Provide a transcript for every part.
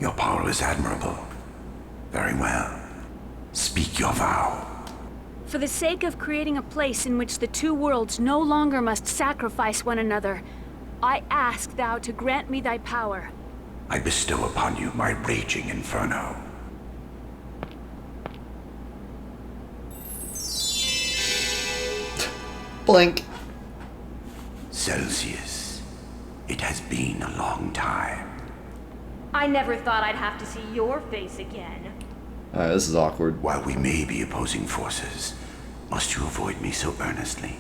Your power is admirable. Very well. Speak your vow. For the sake of creating a place in which the two worlds no longer must sacrifice one another, I ask thou to grant me thy power. I bestow upon you my raging inferno. Blink. Celsius, it has been a long time. I never thought I'd have to see your face again. Alright, this is awkward. While we may be opposing forces, must you avoid me so earnestly?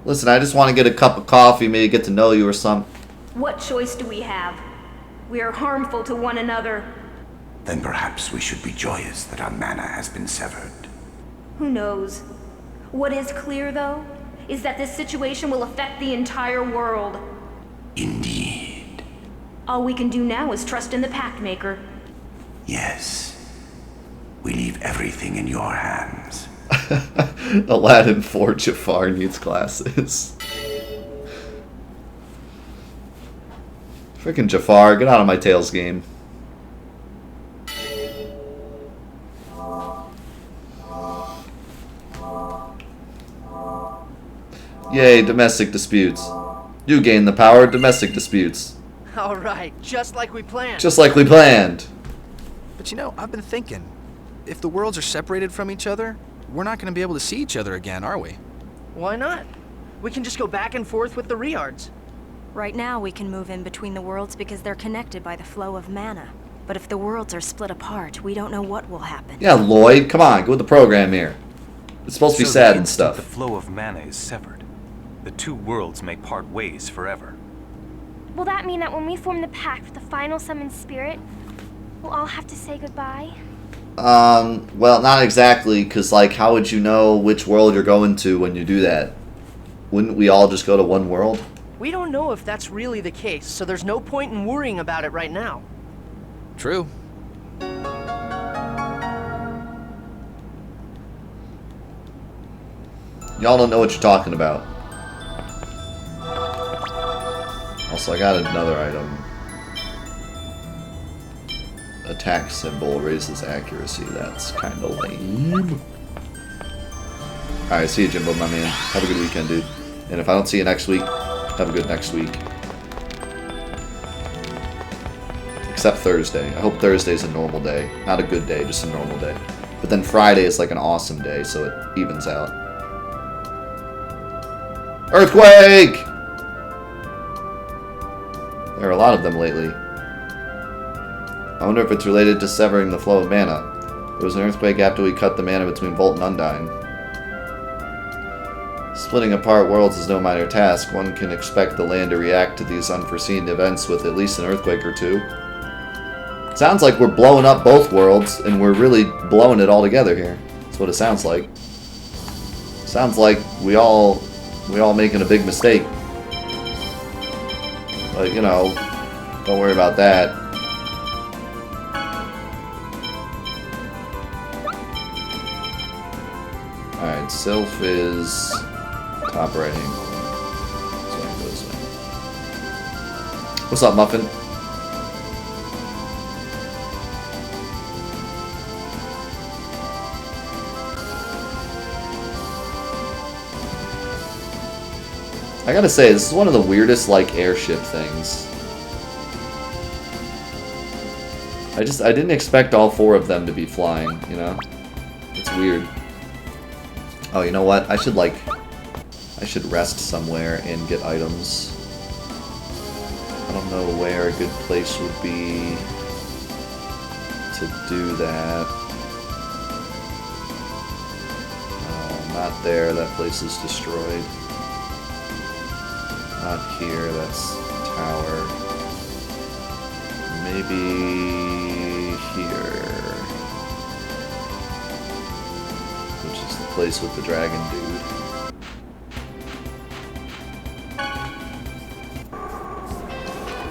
Listen, I just want to get a cup of coffee, maybe get to know you or something. What choice do we have? We are harmful to one another. Then perhaps we should be joyous that our mana has been severed. Who knows? What is clear, though, is that this situation will affect the entire world. Indeed. All we can do now is trust in the Pact Maker. Yes. We leave everything in your hands. Aladdin 4 Jafar needs glasses. Freaking Jafar, get out of my Tails game. Yay, domestic disputes. You gain the power, domestic disputes. Alright, just like we planned. Just like we planned. But you know, I've been thinking, if the worlds are separated from each other, we're not going to be able to see each other again, are we? Why not? We can just go back and forth with the Riards. Right now we can move in between the worlds because they're connected by the flow of mana. But if the worlds are split apart, we don't know what will happen. Yeah, Lloyd, come on, go with the program here. It's supposed to be sad and stuff. The flow of mana is severed. The two worlds may part ways forever. Will that mean that when we form the pact with the final summoned spirit, we'll all have to say goodbye? Well, not exactly, because, like, how would you know which world you're going to when you do that? Wouldn't we all just go to one world? We don't know if that's really the case, so there's no point in worrying about it right now. True. Y'all don't know what you're talking about. Also, I got another item. Attack symbol raises accuracy. That's kind of lame. Alright, see you, Jimbo, my man. Have a good weekend, dude. And if I don't see you next week, have a good next week. Except Thursday. I hope Thursday's a normal day. Not a good day, just a normal day. But then Friday is like an awesome day, so it evens out. Earthquake! There are a lot of them lately. I wonder if it's related to severing the flow of mana. There was an earthquake after we cut the mana between Volt and Undyne. Splitting apart worlds is no minor task. One can expect the land to react to these unforeseen events with at least an earthquake or two. Sounds like we're blowing up both worlds, and we're really blowing it all together here. That's what it sounds like. Sounds like we all making a big mistake. But, you know, don't worry about that. Alright, Sylph is top right hand. So I can go this way. What's up, Muffin? I gotta say, this is one of the weirdest, like, airship things. I didn't expect all four of them to be flying, you know? It's weird. Oh, you know what? I should rest somewhere and get items. I don't know where a good place would be to do that. Oh, not there. That place is destroyed. Not here, that's tower. Maybe here. Which is the place with the dragon dude.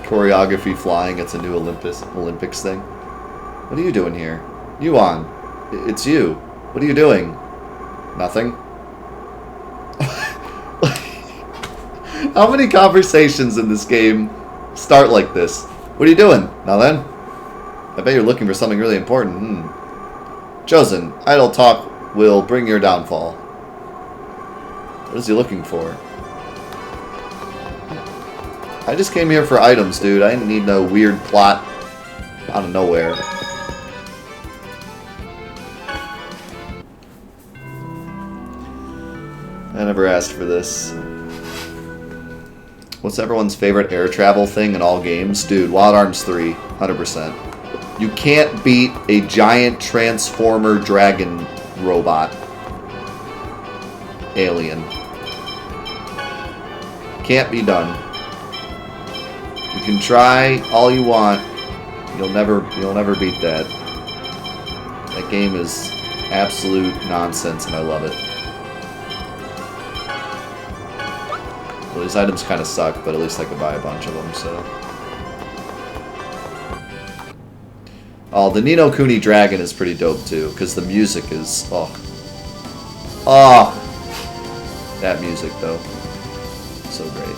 Choreography flying, it's a new Olympics thing. What are you doing here? Yuan, it's you. What are you doing? Nothing? How many conversations in this game start like this? What are you doing? Nothing? I bet you're looking for something really important. Chosen, idle talk will bring your downfall. What is he looking for? I just came here for items, dude. I didn't need no weird plot out of nowhere. I never asked for this. What's everyone's favorite air travel thing in all games? Dude, Wild Arms 3, 100%. You can't beat a giant transformer dragon robot. Alien. Can't be done. You can try all you want. You'll never beat that. That game is absolute nonsense and I love it. Well, these items kind of suck, but at least I could buy a bunch of them, so. Oh, the Ni no Kuni Dragon is pretty dope, too, because the music is, oh. That music, though. So great.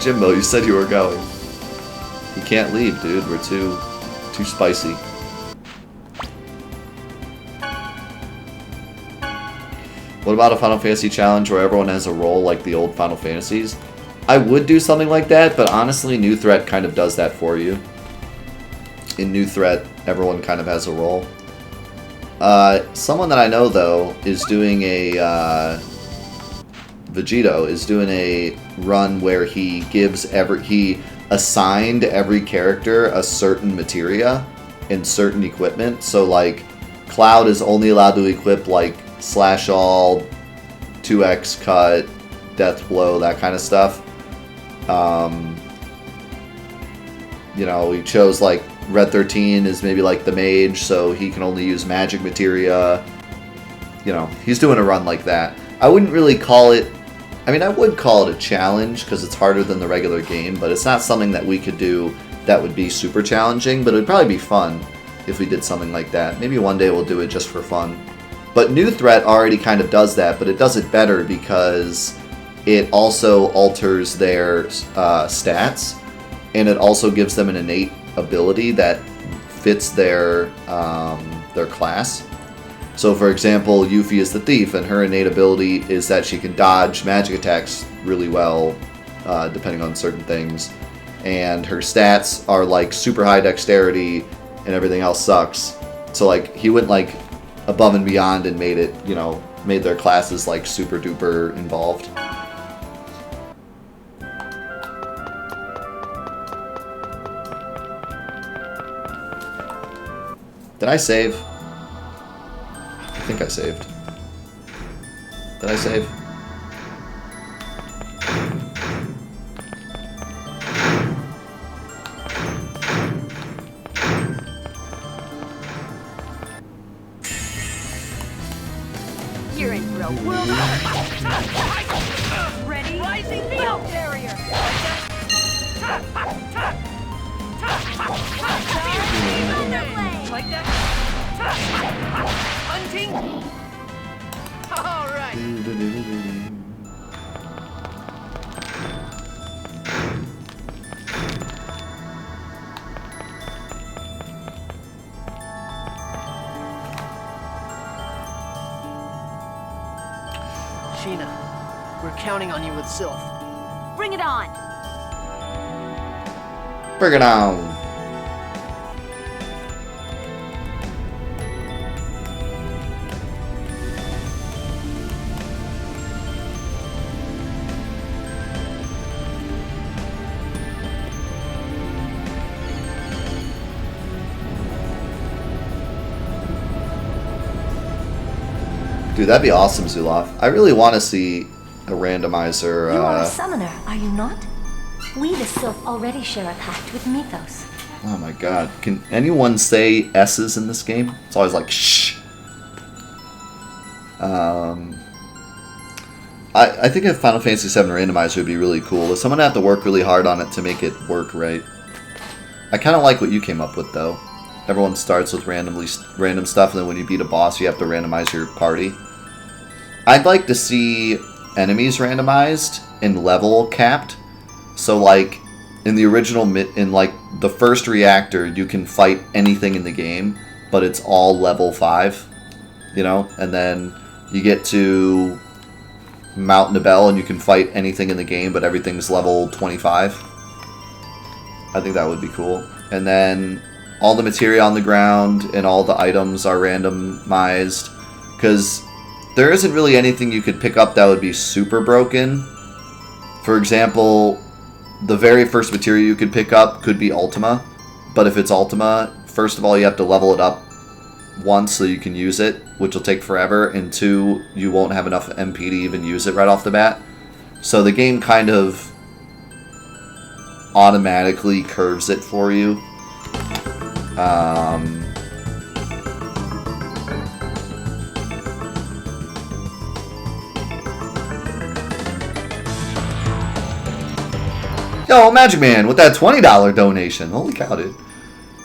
Jimbo, you said you were going. You can't leave, dude. We're too spicy. What about a Final Fantasy challenge where everyone has a role like the old Final Fantasies? I would do something like that, but honestly, New Threat kind of does that for you. In New Threat, everyone kind of has a role. Someone that I know, though, is doing a... Vegito is doing a run where he assigned every character a certain materia and certain equipment. So, like, Cloud is only allowed to equip, like, Slash All, 2x Cut, Death Blow, that kind of stuff. You know, he chose, like, Red 13 is maybe, like, the mage, so he can only use magic materia. You know, he's doing a run like that. I wouldn't really call it... I mean, I would call it a challenge, because it's harder than the regular game, but it's not something that we could do that would be super challenging, but it would probably be fun if we did something like that. Maybe one day we'll do it just for fun. But New Threat already kind of does that, but it does it better because it also alters their stats, and it also gives them an innate ability that fits their class. So, for example, Yuffie is the thief, and her innate ability is that she can dodge magic attacks really well, depending on certain things. And her stats are, like, super high dexterity, and everything else sucks. So, like, he went, like, above and beyond and made it, you know, made their classes, like, super duper involved. Did I save? I think I saved. Did I save? You're in for a world of... Ready? Rising field barrier! Like that? Hunting? All right. Sheena, we're counting on you with Sylph. Bring it on! Bring it on! Dude, that'd be awesome, Zulov. I really want to see a randomizer. You are a summoner, are you not? We, the Sylph, already share a pact with Mythos. Oh my god. Can anyone say S's in this game? It's always like, shh. I think a Final Fantasy VII randomizer would be really cool, but someone would have to work really hard on it to make it work right. I kind of like what you came up with, though. Everyone starts with random stuff, and then when you beat a boss, you have to randomize your party. I'd like to see enemies randomized and level capped. So like in the original, in like the first reactor, you can fight anything in the game, but it's all level 5, you know? And then you get to Mount Nibel and you can fight anything in the game, but everything's level 25. I think that would be cool. And then all the materia on the ground and all the items are randomized, because there isn't really anything you could pick up that would be super broken. For example, the very first materia you could pick up could be Ultima, but if it's Ultima, first of all, you have to level it up once so you can use it, which will take forever, and 2, you won't have enough MP to even use it right off the bat. So the game kind of automatically curves it for you. Yo, Magic Man with that $20 donation. Holy cow, dude.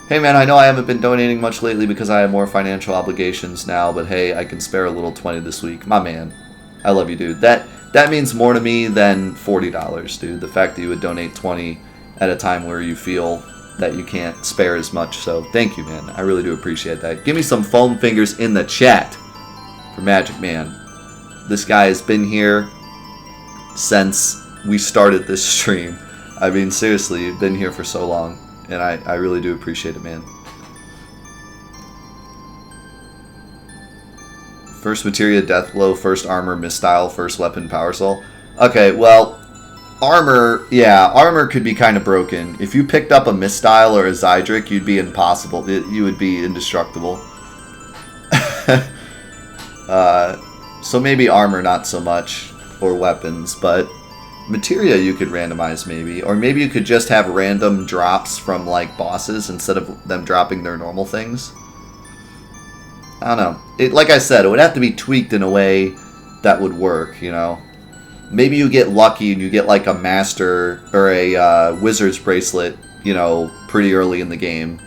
Hey man, I know I haven't been donating much lately because I have more financial obligations now, but hey, I can spare a little 20 this week. My man. I love you, dude. That means more to me than $40, dude. The fact that you would donate 20 at a time where you feel that you can't spare as much. So thank you, man. I really do appreciate that. Give me some foam fingers in the chat for Magic Man. This guy has been here since we started this stream. I mean, seriously, you've been here for so long, and I really do appreciate it, man. First materia, death blow. First armor, misstyle. First weapon, power soul. Okay, well, armor, yeah, armor could be kind of broken. If you picked up a misstyle or a Zydric, you'd be impossible. You would be indestructible. So maybe armor not so much, or weapons, but materia you could randomize maybe. Or maybe you could just have random drops from like bosses instead of them dropping their normal things. I don't know. Like I said, it would have to be tweaked in a way that would work, you know. Maybe you get lucky and you get like a master or a wizard's bracelet, you know, pretty early in the game.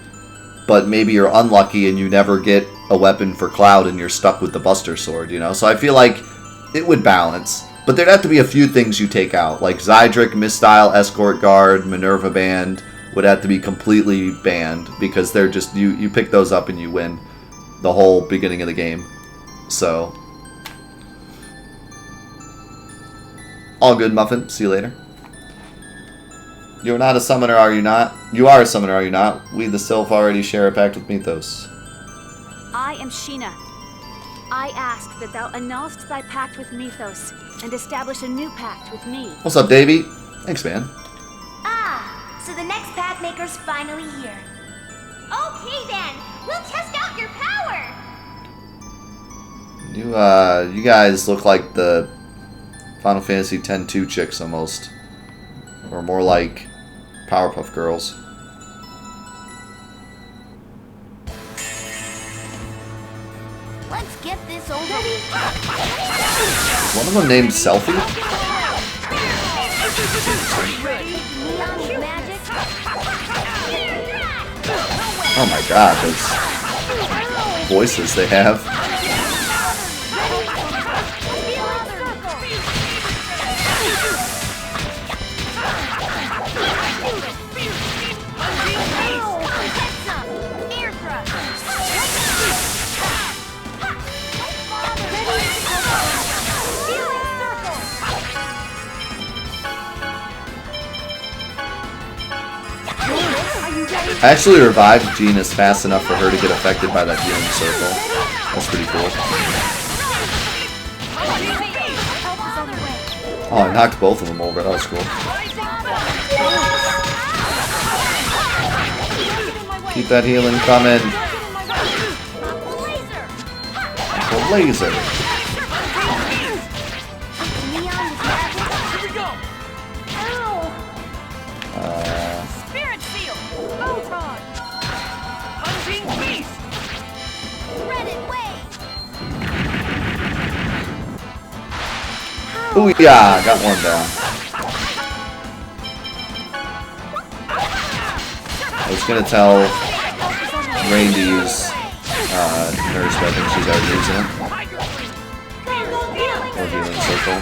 But maybe you're unlucky and you never get a weapon for Cloud and you're stuck with the Buster Sword, you know. So I feel like it would balance. But there'd have to be a few things you take out. Like Zydric, Misstyle, Escort Guard, Minerva Band would have to be completely banned. Because they're just, you pick those up and you win the whole beginning of the game. So, all good, Muffin. See you later. You're not a summoner, are you not? You are a summoner, are you not? We, the Sylph, already share a pact with Mythos. I am Sheena. I ask that thou annulst thy pact with Mythos and establish a new pact with me. What's up, Davey? Thanks, man. Ah, so the next pact maker's finally here. Okay then, we'll test out your power. You guys look like the Final Fantasy X-2 chicks almost. Or more like Powerpuff Girls. Let's get this over with. One of them named Selfie? Oh my god, those voices they have. I actually revived Genus fast enough for her to get affected by that healing circle. That's pretty cool. Oh, I knocked both of them over. That was cool. Keep that healing coming. The laser. Ooh, yeah, got one down. I was gonna tell Rain to use Nurse, but I think she's already using it. Or healing circle.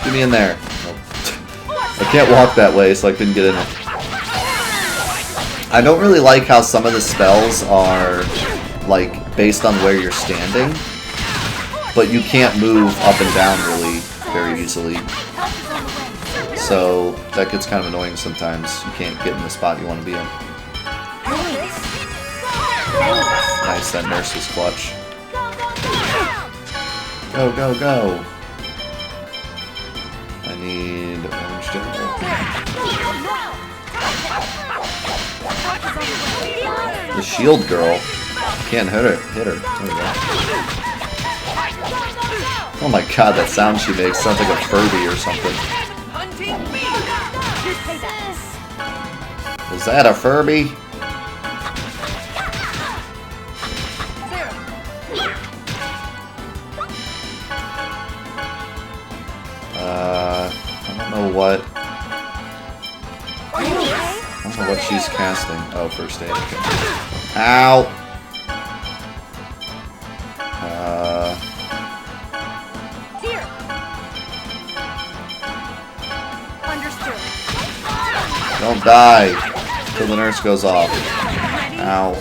Get me in there. Nope. I can't walk that way, so I couldn't get in it. I don't really like how some of the spells are, like, based on where you're standing. But you can't move up and down really very easily. So that gets kind of annoying sometimes. You can't get in the spot you want to be in. Nice, that nurse was clutch. Go, go, go! I need orange gel. The shield girl. Can't hit her. Hit her. There we go. Oh my god, that sound she makes sounds like a Furby or something. Was that a Furby? I don't know what. I don't know what she's casting. Oh, first aid. Okay. Ow! Don't die till the nurse goes off. Ow.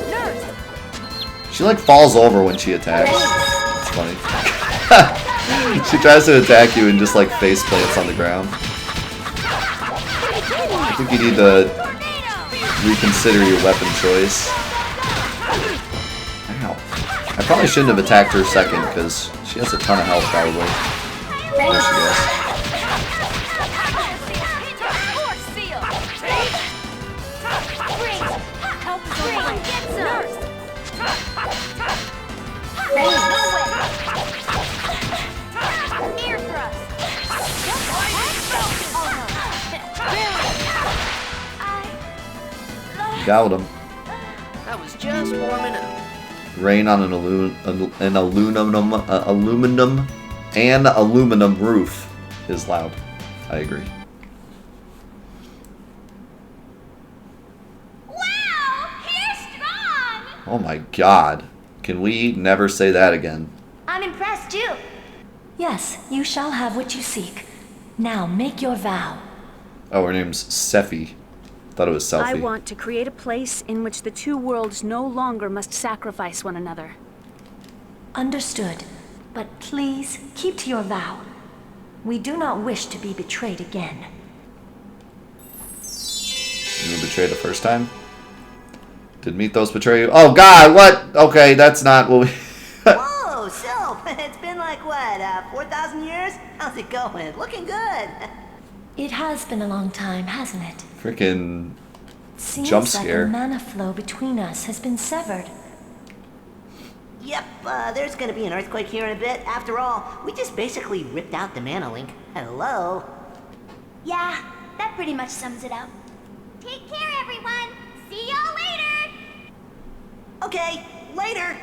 She like falls over when she attacks. It's funny. She tries to attack you and just like face plants on the ground. I think you need to reconsider your weapon choice. Ow. I probably shouldn't have attacked her second because she has a ton of health probably. There she is. Got him. I was just warming up. Rain on an aluminum roof is loud. I agree. Wow, you're strong. Oh my god. Can we never say that again? I'm impressed too. Yes, you shall have what you seek. Now make your vow. Oh, her name's Sephi. Thought it was Selfie. I want to create a place in which the two worlds no longer must sacrifice one another. Understood. But please, keep to your vow. We do not wish to be betrayed again. You were betrayed the first time? Did Mythos betray you? Oh god, what? Okay, that's not what we... Whoa, Sylph! It's been like, what, 4,000 years? How's it going? Looking good. It has been a long time, hasn't it? Freaking Seems jump like scare. the mana flow between us has been severed. Yep, there's gonna be an earthquake here in a bit. After all, we just basically ripped out the mana link. Hello? Yeah, that pretty much sums it up. Take care, everyone. See y'all later. Okay, later.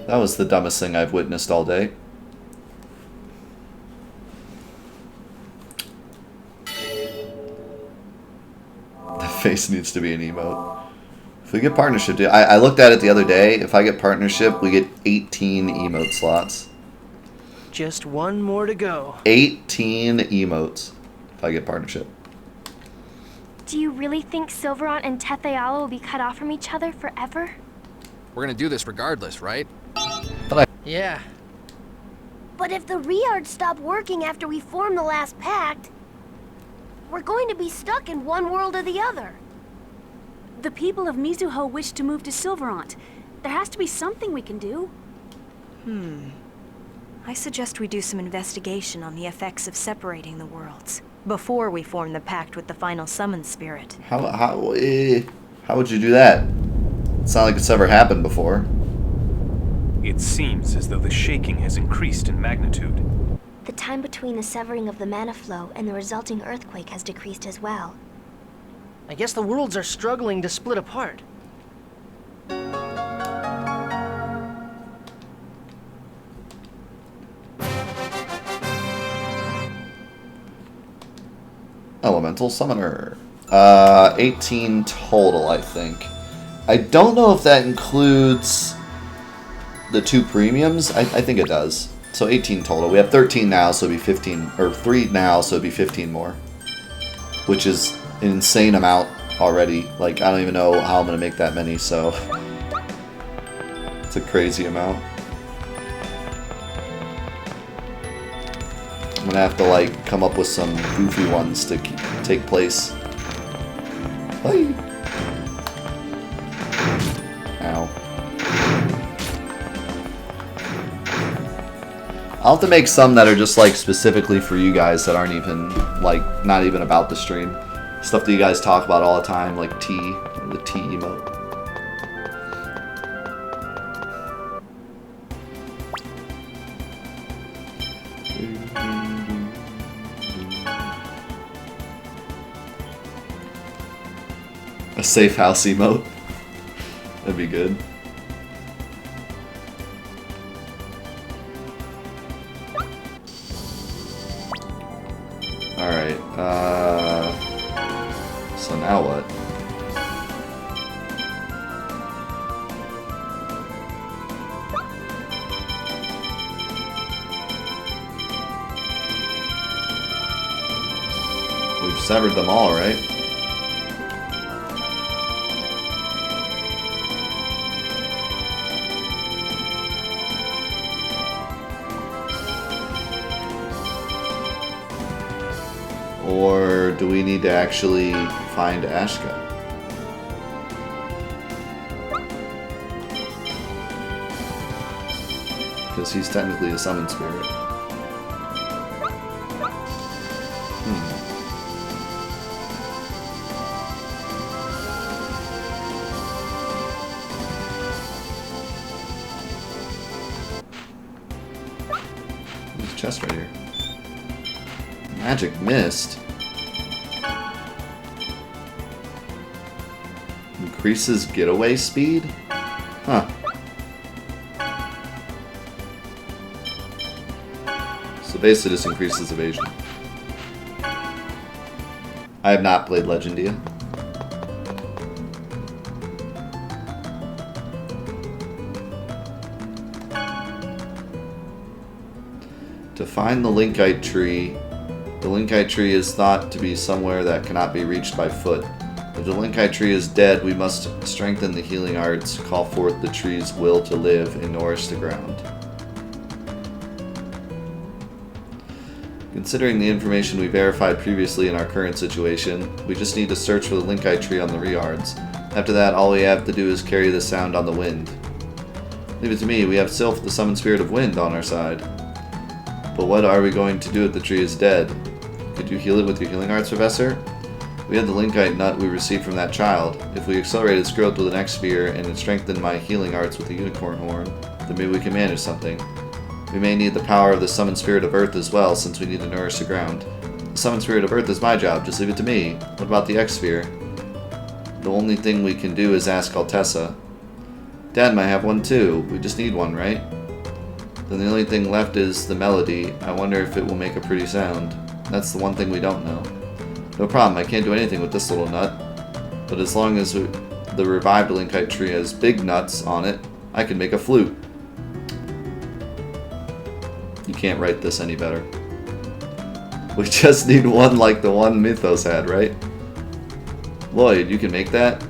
That was the dumbest thing I've witnessed all day. The face needs to be an emote. If we get partnership, dude, I looked at it the other day. If I get partnership, we get 18 emote slots. Just one more to go. 18 emotes if I get partnership. Do you really think Silverant and Tetheala will be cut off from each other forever? We're gonna do this regardless, right? Yeah. But if the Riards stop working after we form the last pact, we're going to be stuck in one world or the other. The people of Mizuho wish to move to Silverant. There has to be something we can do. I suggest we do some investigation on the effects of separating the worlds before we form the pact with the final summon spirit. How would you do that? It's not like it's ever happened before. It seems as though the shaking has increased in magnitude. The time between the severing of the mana flow and the resulting earthquake has decreased as well. I guess the worlds are struggling to split apart. Elemental Summoner. 18 total, I think. I don't know if that includes the 2 premiums? I think it does. So 18 total. We have 13 now, so it'd be 15, or 3 now, so it'd be 15 more. Which is an insane amount already. Like, I don't even know how I'm gonna make that many, so it's a crazy amount. I'm gonna have to, like, come up with some goofy ones to take place. Hey. Ow. I'll have to make some that are just, like, specifically for you guys that aren't even, like, not even about the stream. Stuff that you guys talk about all the time, like T, or the T emote. A safe house emote. That'd be good. Alright, so now what? We've severed them all, right? Or do we need to actually find Ashka? Because he's technically a summon spirit. There's a chest right here. Magic Mist. Increases getaway speed? Huh. So basically this increases evasion. I have not played Legendia. To find the Linkite tree, the Linkite tree is thought to be somewhere that cannot be reached by foot. If the Linkite tree is dead, we must strengthen the healing arts, call forth the tree's will to live, and nourish the ground. Considering the information we verified previously in our current situation, we just need to search for the Linkite tree on the Riards. After that, all we have to do is carry the sound on the wind. Leave it to me, we have Sylph, the summoned spirit of wind, on our side. But what are we going to do if the tree is dead? Could you heal it with your healing arts, Professor? We had the Linkite nut we received from that child. If we accelerate its growth with an X-Sphere and it strengthened my healing arts with a unicorn horn, then maybe we can manage something. We may need the power of the summoned spirit of Earth as well, since we need to nourish the ground. The summoned spirit of Earth is my job, just leave it to me. What about the X-Sphere? The only thing we can do is ask Altessa. Dad might have one too. We just need one, right? Then the only thing left is the melody. I wonder if it will make a pretty sound. That's the one thing we don't know. No problem, I can't do anything with this little nut. But as long as the revived Linkite tree has big nuts on it, I can make a flute. You can't write this any better. We just need one like the one Mythos had, right? Lloyd, you can make that?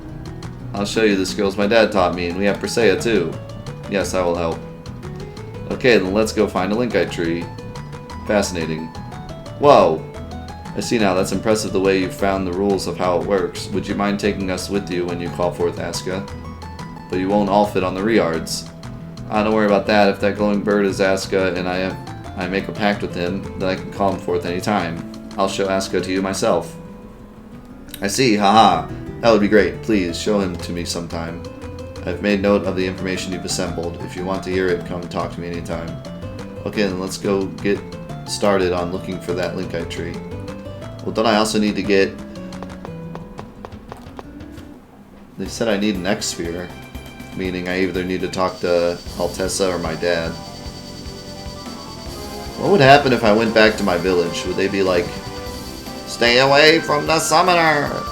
I'll show you the skills my dad taught me, and we have Persea too. Yes, I will help. Okay, then let's go find a Linkite tree. Fascinating. Whoa! I see now, that's impressive the way you've found the rules of how it works. Would you mind taking us with you when you call forth Aska? But you won't all fit on the Riards. Don't worry about that. If that glowing bird is Aska and I make a pact with him, then I can call him forth any time. I'll show Aska to you myself. I see, haha. That would be great. Please, show him to me sometime. I've made note of the information you've assembled. If you want to hear it, come talk to me anytime. Okay, then let's go get started on looking for that Linkite tree. Well, don't I also need to get... They said I need an X-Sphere, meaning I either need to talk to Altessa or my dad. What would happen if I went back to my village? Would they be like, stay away from the summoner?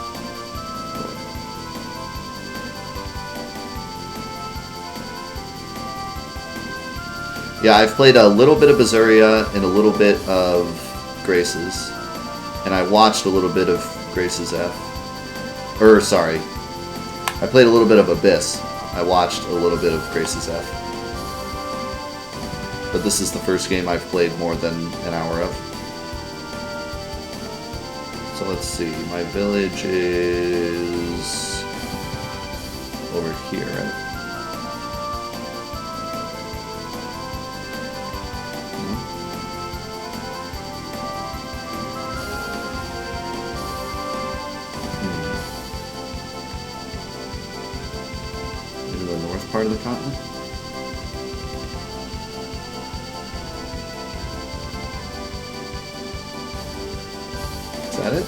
Yeah, I've played a little bit of Berseria and a little bit of Graces. And I watched a little bit of Graces F. Sorry. I played a little bit of Abyss. I watched a little bit of Graces F. But this is the first game I've played more than an hour of. So let's see. My village is over here, right? Part of the continent? Is that it?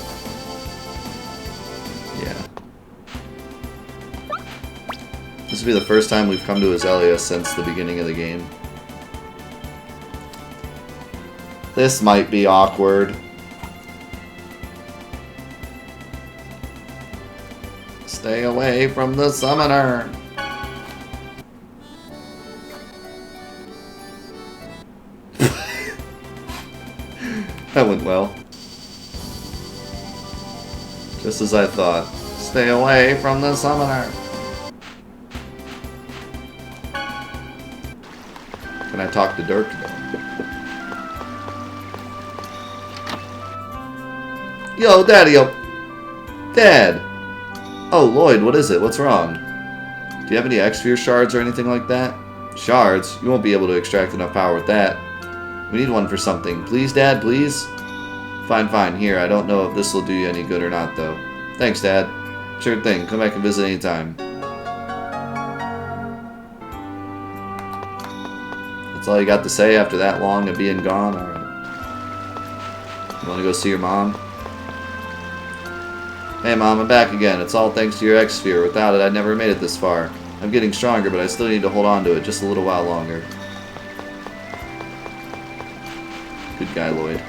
Yeah. This will be the first time we've come to Azalea since the beginning of the game. This might be awkward. Stay away from the summoner! That went well. Just as I thought. Stay away from the summoner. Can I talk to Dirk though? Yo, Daddy-o! Dad! Oh, Lloyd, what is it? What's wrong? Do you have any X-Sphere shards or anything like that? Shards? You won't be able to extract enough power with that. We need one for something. Please, Dad, please? Fine, fine. Here, I don't know if this will do you any good or not, though. Thanks, Dad. Sure thing. Come back and visit anytime. That's all you got to say after that long of being gone? Alright. You want to go see your mom? Hey, Mom, I'm back again. It's all thanks to your X-Sphere. Without it, I'd never made it this far. I'm getting stronger, but I still need to hold on to it just a little while longer. Good guy, Lloyd.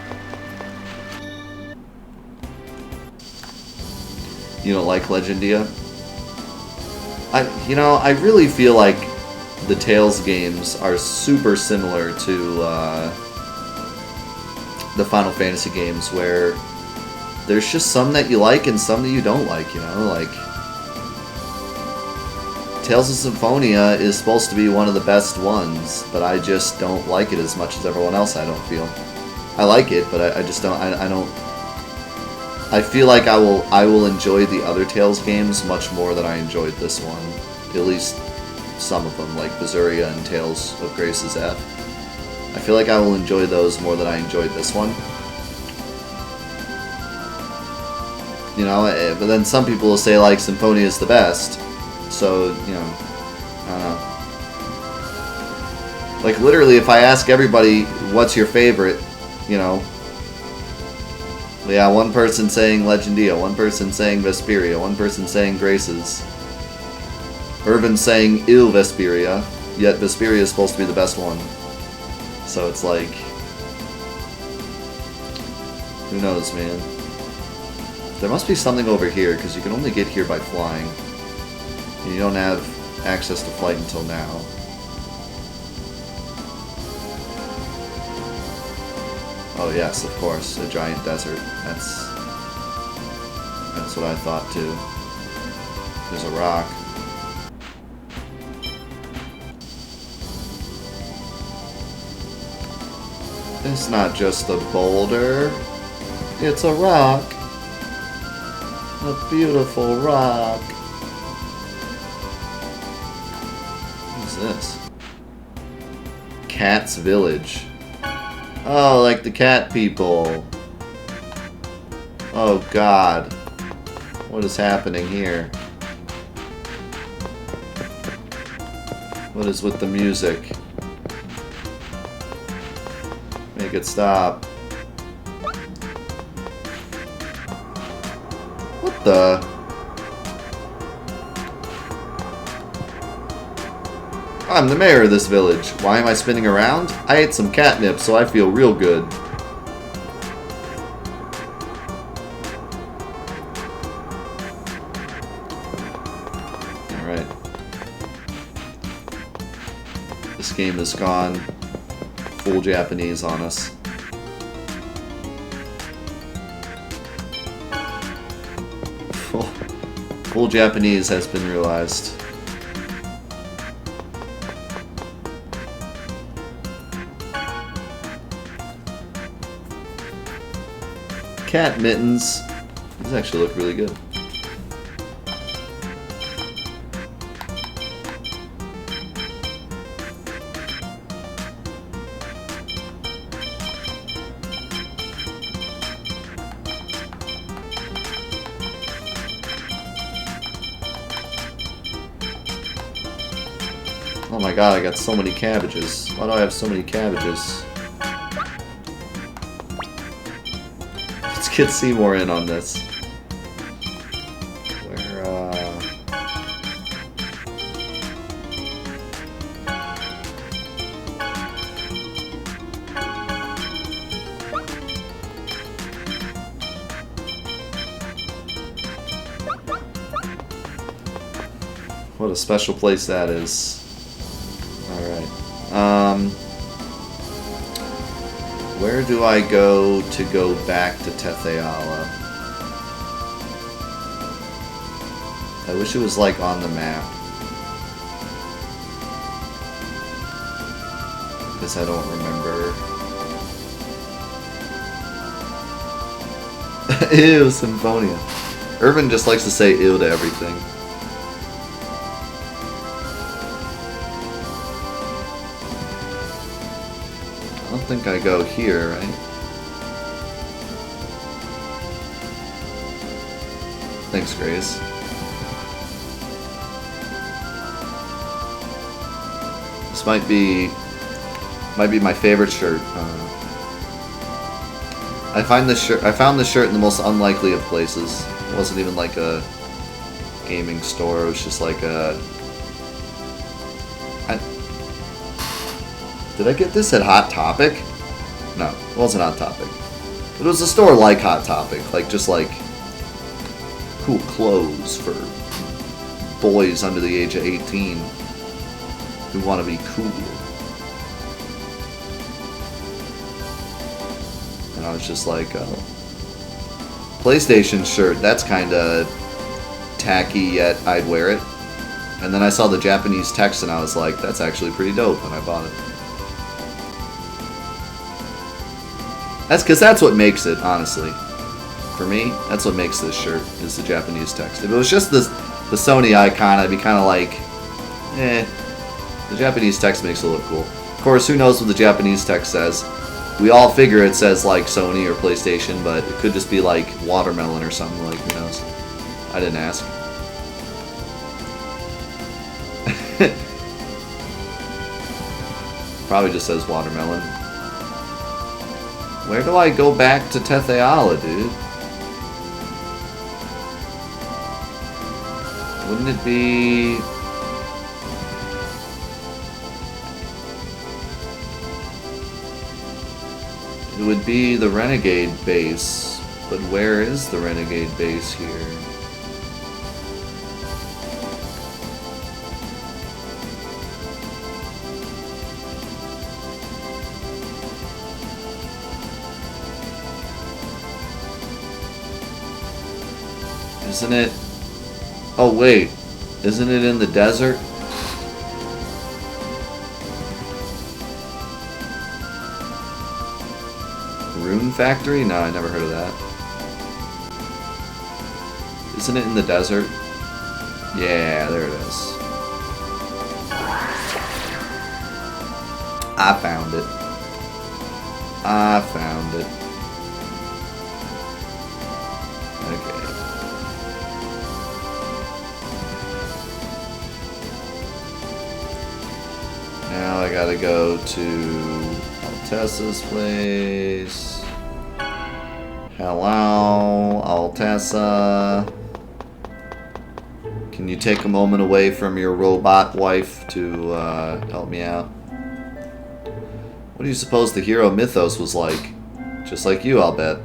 You don't like Legendia? I really feel like the Tales games are super similar to the Final Fantasy games, where there's just some that you like and some that you don't like, you know? Like, Tales of Symphonia is supposed to be one of the best ones, but I just don't like it as much as everyone else, I don't feel. I like it, but I just don't, I don't... I feel like I will enjoy the other Tales games much more than I enjoyed this one. At least some of them, like Berseria and Tales of Graces F. I feel like I will enjoy those more than I enjoyed this one. You know, but then some people will say, like, Symphonia is the best. So, you know, I don't know. Like, literally, if I ask everybody, what's your favorite, you know... Yeah, one person saying Legendia, one person saying Vesperia, one person saying Graces. Irvin saying Il Vesperia, yet Vesperia is supposed to be the best one. So it's like... Who knows, man? There must be something over here, because you can only get here by flying. And you don't have access to flight until now. Oh yes, of course, a giant desert. That's what I thought too. There's a rock. It's not just a boulder. It's a rock. A beautiful rock. What's this? Cat's Village. Oh, like the cat people. Oh god. What is happening here? What is with the music? Make it stop. What the? I'm the mayor of this village. Why am I spinning around? I ate some catnip, so I feel real good. Alright. This game is gone full Japanese on us. Full Japanese has been realized. Cat mittens. These actually look really good. Oh my god, I got so many cabbages. Why do I have so many cabbages? Let's get Seymour in on this. Where, What a special place that is. Where do I go back to Tetheala? I wish it was like on the map. Because I don't remember. Ew, Symphonia. Irvin just likes to say ew to everything. I don't think I go here, right? Thanks, Grace. This might be my favorite shirt. I found this shirt in the most unlikely of places. It wasn't even like a gaming store. It was just like a. Did I get this at Hot Topic? No, it wasn't Hot Topic. It was a store like Hot Topic, like just like cool clothes for boys under the age of 18 who want to be cool. And I was just like, PlayStation shirt, that's kind of tacky, yet I'd wear it. And then I saw the Japanese text and I was like, that's actually pretty dope, and I bought it. That's because that's what makes it, honestly. For me, that's what makes this shirt, is the Japanese text. If it was just the Sony icon, I'd be kind of like, eh. The Japanese text makes it look cool. Of course, who knows what the Japanese text says? We all figure it says, like, Sony or PlayStation, but it could just be, like, watermelon or something, like, who knows? I didn't ask. Probably just says watermelon. Where do I go back to Tetheala, dude? Wouldn't it be... It would be the Renegade base. But where is the Renegade base here? Isn't it... Oh, wait. Isn't it in the desert? Rune Factory? No, I never heard of that. Isn't it in the desert? Yeah, there it is. I found it. I found it. Okay. Now I gotta go to Altessa's place. Hello, Altessa. Can you take a moment away from your robot wife to help me out? What do you suppose the hero mythos was like? Just like you, I'll bet.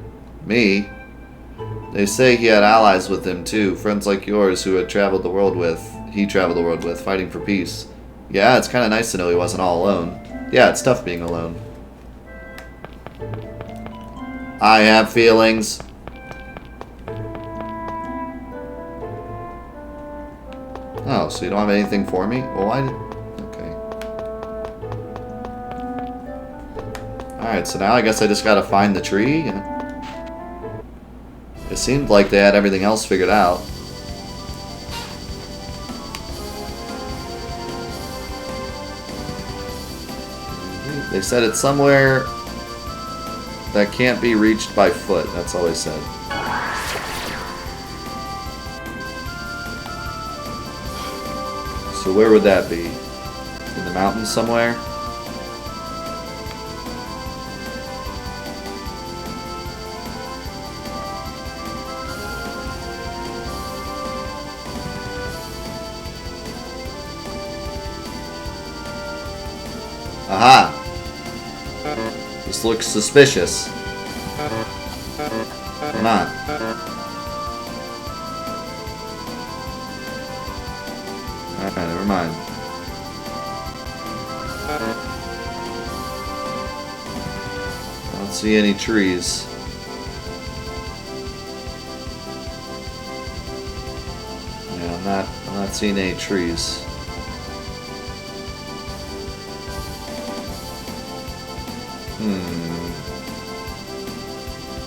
Me? They say he had allies with him too, friends like yours who he traveled the world with, fighting for peace. Yeah, it's kind of nice to know he wasn't all alone. Yeah, it's tough being alone. I have feelings. Oh, so you don't have anything for me? Well, why did... Okay. Alright, so now I guess I just gotta find the tree. It seemed like they had everything else figured out. They said it's somewhere that can't be reached by foot. That's all they said. So where would that be? In the mountains somewhere? Aha! This looks suspicious. Come on. Alright, never mind. I don't see any trees. Yeah, I'm not seeing any trees.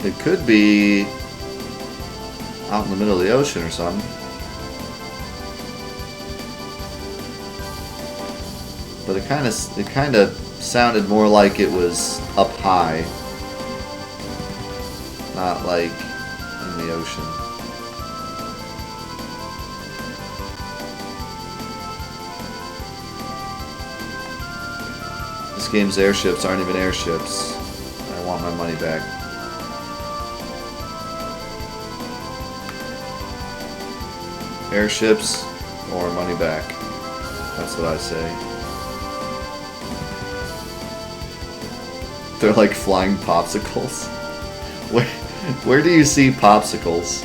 It could be out in the middle of the ocean or something. But it kind of sounded more like it was up high, not like in the ocean. This game's airships aren't even airships. I want my money back. Airships or money back. That's what I say. They're like flying popsicles. Where do you see popsicles?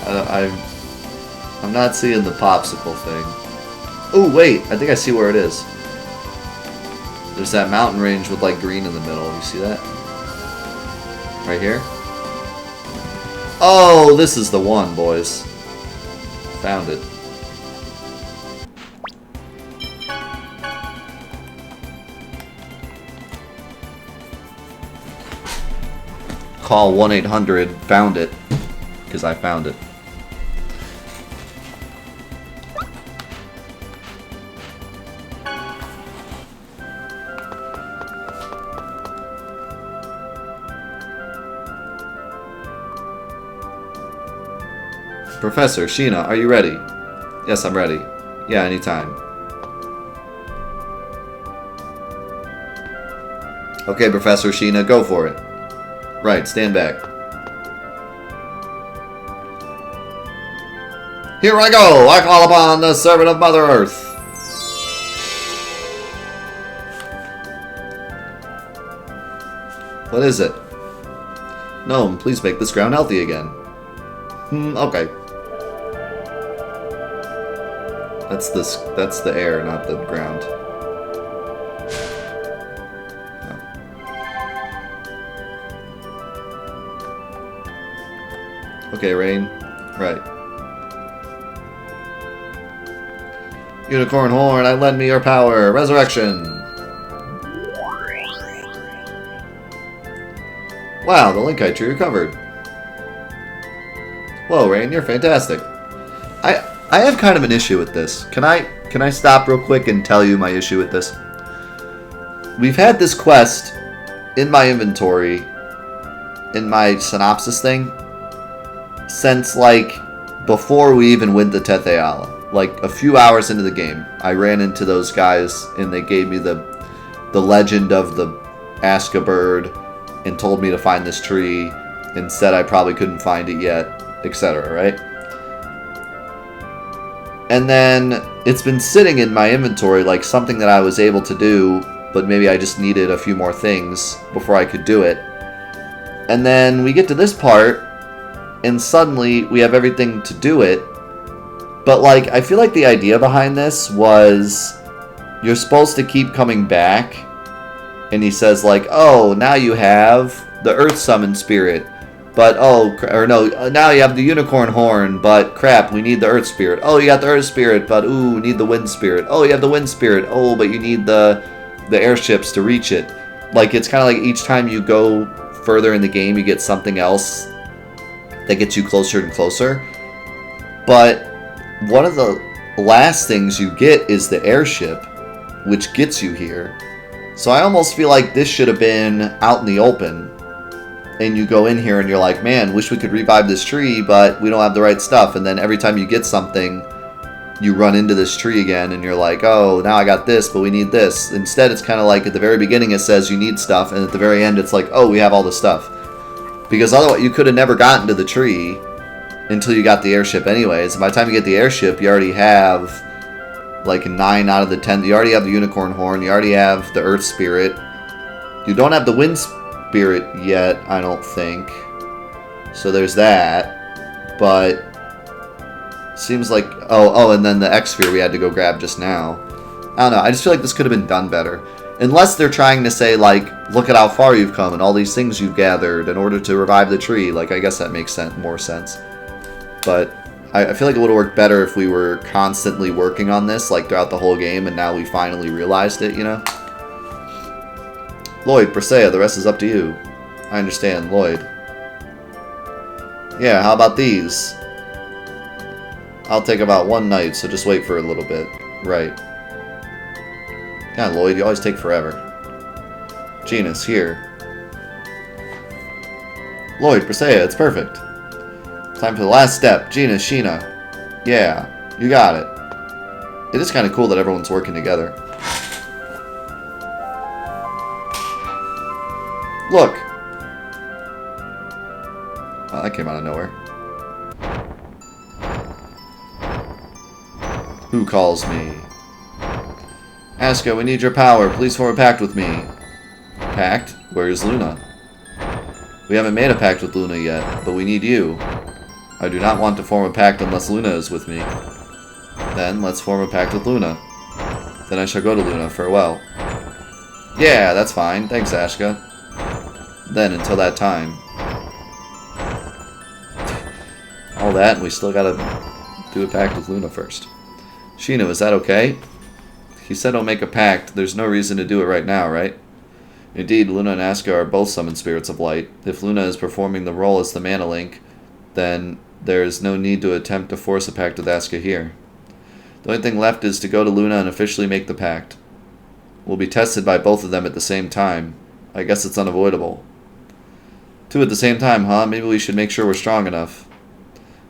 I'm not seeing the popsicle thing. Oh wait, I think I see where it is. There's that mountain range with like green in the middle. You see that? Right here? Oh, this is the one, boys. Found it. Call 1-800 found it, because I found it. Professor, Sheena, are you ready? Yes, I'm ready. Yeah, anytime. Okay, Professor Sheena, go for it. Right, stand back. Here I go! I call upon the servant of Mother Earth. What is it? Gnome, please make this ground healthy again. Okay. That's the air, not the ground. Oh. Okay, Rain. Right. Unicorn horn, I lend me your power. Resurrection. Wow, the Linkite tree recovered. Whoa, Rain, you're fantastic. I have kind of an issue with this. Can I stop real quick and tell you my issue with this? We've had this quest in my inventory, in my synopsis thing, since like before we even went to Tetheala. Like a few hours into the game, I ran into those guys and they gave me the legend of the Aska bird and told me to find this tree and said I probably couldn't find it yet, etc., right? And then it's been sitting in my inventory like something that I was able to do, but maybe I just needed a few more things before I could do it. And then we get to this part, and suddenly we have everything to do it. But like, I feel like the idea behind this was you're supposed to keep coming back and he says like, oh, now you have the Earth Summon Spirit, but now you have the Unicorn Horn, but crap, we need the Earth Spirit. Oh, you got the Earth Spirit, but ooh, we need the Wind Spirit. Oh, you have the Wind Spirit. Oh, but you need the airships to reach it. Like, it's kind of like each time you go further in the game, you get something else that gets you closer and closer. But one of the last things you get is the airship, which gets you here. So I almost feel like this should have been out in the open. And you go in here and you're like, man, wish we could revive this tree, but we don't have the right stuff. And then every time you get something, you run into this tree again and you're like, oh, now I got this, but we need this. Instead, it's kind of like at the very beginning it says you need stuff, and at the very end it's like, oh, we have all the stuff. Because otherwise you could have never gotten to the tree until you got the airship anyways. And by the time you get the airship, you already have like 9 out of the 10. You already have the Unicorn Horn, you already have the Earth Spirit. You don't have the Wind Spirit yet, I don't think. So there's that. But seems like, oh, and then the X-Sphere we had to go grab just now. I don't know, I just feel like this could have been done better. Unless they're trying to say, like, look at how far you've come and all these things you've gathered in order to revive the tree. Like, I guess that makes more sense. But I feel like it would have worked better if we were constantly working on this, like, throughout the whole game, and now we finally realized it, you know? Lloyd, Persea, the rest is up to you. I understand, Lloyd. Yeah, how about these? I'll take about 1 night, so just wait for a little bit. Right. God, Lloyd, you always take forever. Genus, here. Lloyd, Persea, it's perfect. Time for the last step. Genus, Sheena. Yeah, you got it. It is kind of cool that everyone's working together. Look! Oh, that came out of nowhere. Who calls me? Asuka, we need your power. Please form a pact with me. Pact? Where is Luna? We haven't made a pact with Luna yet, but we need you. I do not want to form a pact unless Luna is with me. Then, let's form a pact with Luna. Then I shall go to Luna. Farewell. Yeah, that's fine. Thanks, Asuka. Then, until that time. All that, and we still gotta do a pact with Luna first. Sheena, is that okay? He said don't make a pact. There's no reason to do it right now, right? Indeed, Luna and Asuka are both summoned spirits of light. If Luna is performing the role as the Mana Link, then there is no need to attempt to force a pact with Asuka here. The only thing left is to go to Luna and officially make the pact. We'll be tested by both of them at the same time. I guess it's unavoidable. 2 at the same time, huh? Maybe we should make sure we're strong enough.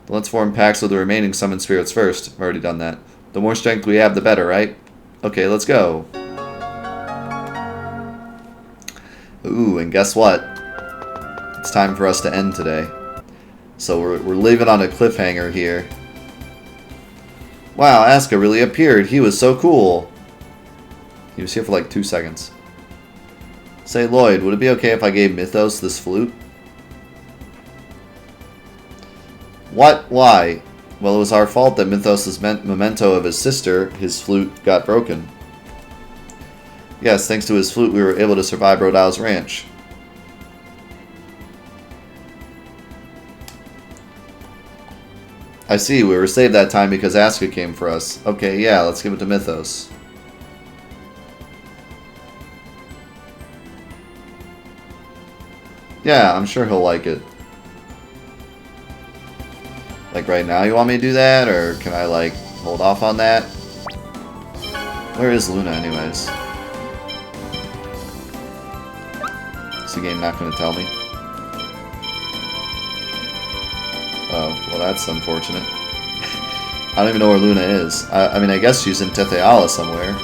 Let's form pacts with the remaining summoned spirits first. I've already done that. The more strength we have, the better, right? Okay, let's go. Ooh, and guess what? It's time for us to end today. So we're leaving on a cliffhanger here. Wow, Asuka really appeared. He was so cool. He was here for like 2 seconds. Say, Lloyd, would it be okay if I gave Mythos this flute? What? Why? Well, it was our fault that Mythos' memento of his sister, his flute, got broken. Yes, thanks to his flute, we were able to survive Rodau's ranch. I see, we were saved that time because Asuka came for us. Okay, yeah, let's give it to Mythos. Yeah, I'm sure he'll like it. Like right now, you want me to do that? Or can I, like, hold off on that? Where is Luna, anyways? Is the game not going to tell me? Oh, well that's unfortunate. I don't even know where Luna is. I mean, I guess she's in Tetheala somewhere.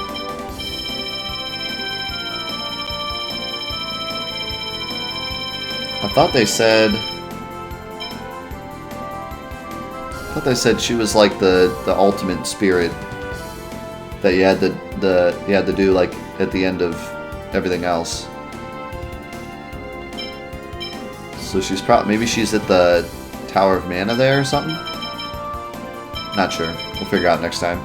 I thought they said she was like the ultimate spirit that you had to do like at the end of everything else. So she's maybe she's at the Tower of Mana there or something? Not sure. We'll figure out next time.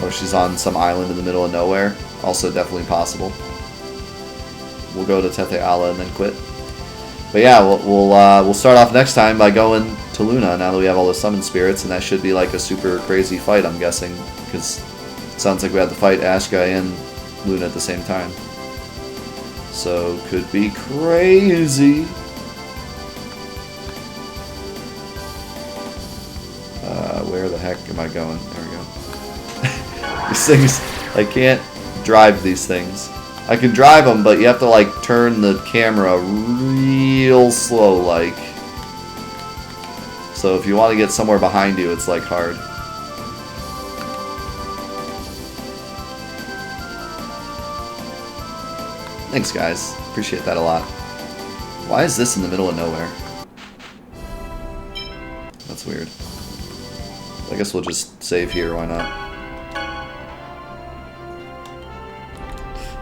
Or she's on some island in the middle of nowhere. Also definitely possible. We'll go to Tete Ala and then quit. But yeah, we'll start off next time by going to Luna now that we have all the summon spirits, and that should be like a super crazy fight, I'm guessing, because it sounds like we have to fight Ashka and Luna at the same time. So could be crazy. Where the heck am I going? There we go. These things, I can't drive these things. I can drive them, but you have to like turn the camera real slow like. So if you want to get somewhere behind you, it's like hard. Thanks guys, appreciate that a lot. Why is this in the middle of nowhere? That's weird. I guess we'll just save here, why not?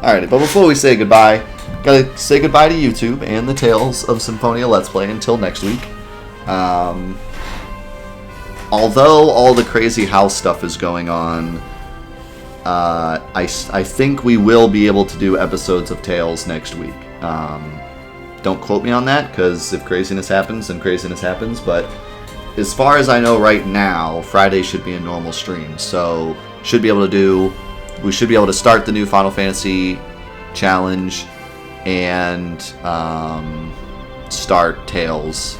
Alrighty, but before we say goodbye, gotta say goodbye to YouTube and the Tales of Symphonia Let's Play until next week. Although all the crazy house stuff is going on, I think we will be able to do episodes of Tales next week. Don't quote me on that, because if craziness happens, then craziness happens, but as far as I know right now, Friday should be a normal stream, so we should be able to start the new Final Fantasy challenge and start Tales,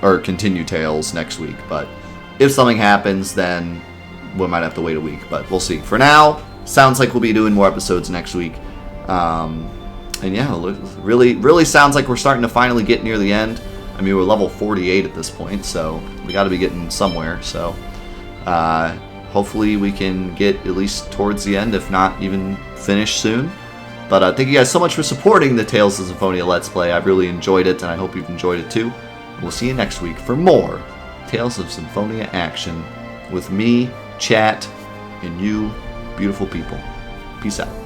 or continue Tales next week. But if something happens, then we might have to wait a week, but we'll see. For now, sounds like we'll be doing more episodes next week. And yeah, really sounds like we're starting to finally get near the end. I mean, we're level 48 at this point, so we got to be getting somewhere. So hopefully we can get at least towards the end, if not even finish soon. But thank you guys so much for supporting the Tales of Symphonia Let's Play. I've really enjoyed it, and I hope you've enjoyed it too. We'll see you next week for more Tales of Symphonia action with me, chat, and you beautiful people. Peace out.